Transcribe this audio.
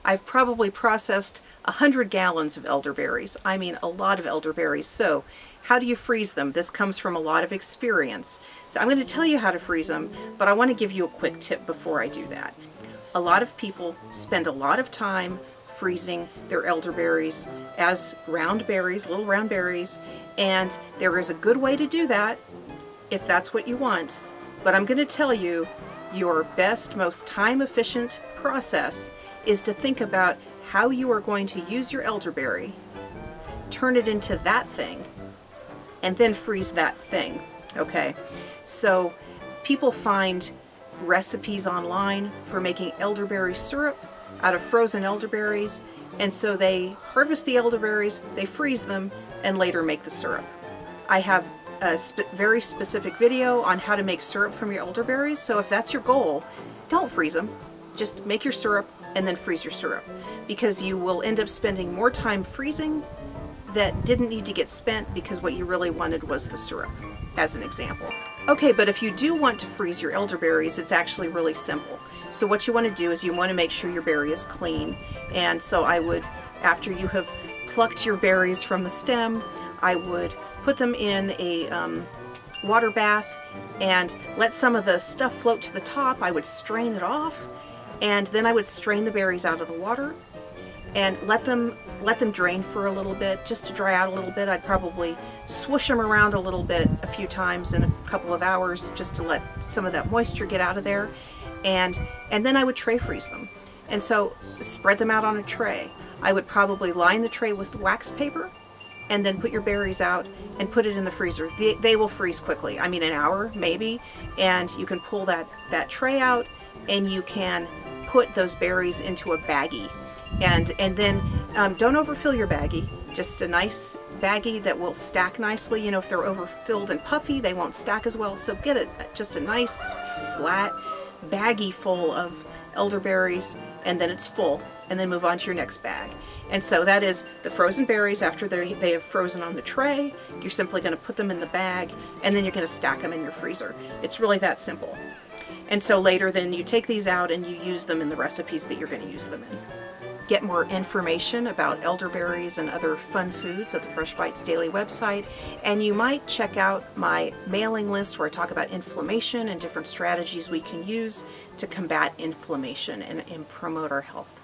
I've probably processed 100 gallons of elderberries. I mean, a lot of elderberries. So how do you freeze them? This comes from a lot of experience. So I'm going to tell you how to freeze them, but I want to give you a quick tip before I do that. A lot of people spend a lot of time freezing their elderberries as round berries, little round berries, and there is a good way to do that if that's what you want. But I'm going to tell you, your best, most time-efficient process is to think about how you are going to use your elderberry, turn it into that thing, and then freeze that thing. Okay, so people find recipes online for making elderberry syrup out of frozen elderberries, and so they harvest the elderberries, they freeze them, and later make the syrup. I have a very specific video on how to make syrup from your elderberries, so if that's your goal, don't freeze them. Just make your syrup and then freeze your syrup, because you will end up spending more time freezing that didn't need to get spent because what you really wanted was the syrup, as an example. Okay, but if you do want to freeze your elderberries, it's actually really simple. So what you want to do is you want to make sure your berry is clean. And so I would, after you have plucked your berries from the stem, I would put them in a water bath and let some of the stuff float to the top. I would strain it off, and then I would strain the berries out of the water and let them drain for a little bit, just to dry out a little bit. I'd probably swoosh them around a little bit a few times in a couple of hours just to let some of that moisture get out of there. And then I would tray freeze them. And so spread them out on a tray. I would probably line the tray with wax paper and then put your berries out and put it in the freezer. They will freeze quickly. I mean, an hour maybe, and you can pull that tray out and you can put those berries into a baggie. And then don't overfill your baggie. Just a nice baggie that will stack nicely. You know, if they're overfilled and puffy, they won't stack as well. So get just a nice flat baggie full of elderberries, and then it's full, and then move on to your next bag. And so that is the frozen berries. After they have frozen on the tray, you're simply going to put them in the bag, and then you're going to stack them in your freezer. It's really that simple. And so later then you take these out and you use them in the recipes that you're going to use them in. Get more information about elderberries and other fun foods at the Fresh Bites Daily website, and you might check out my mailing list where I talk about inflammation and different strategies we can use to combat inflammation and promote our health.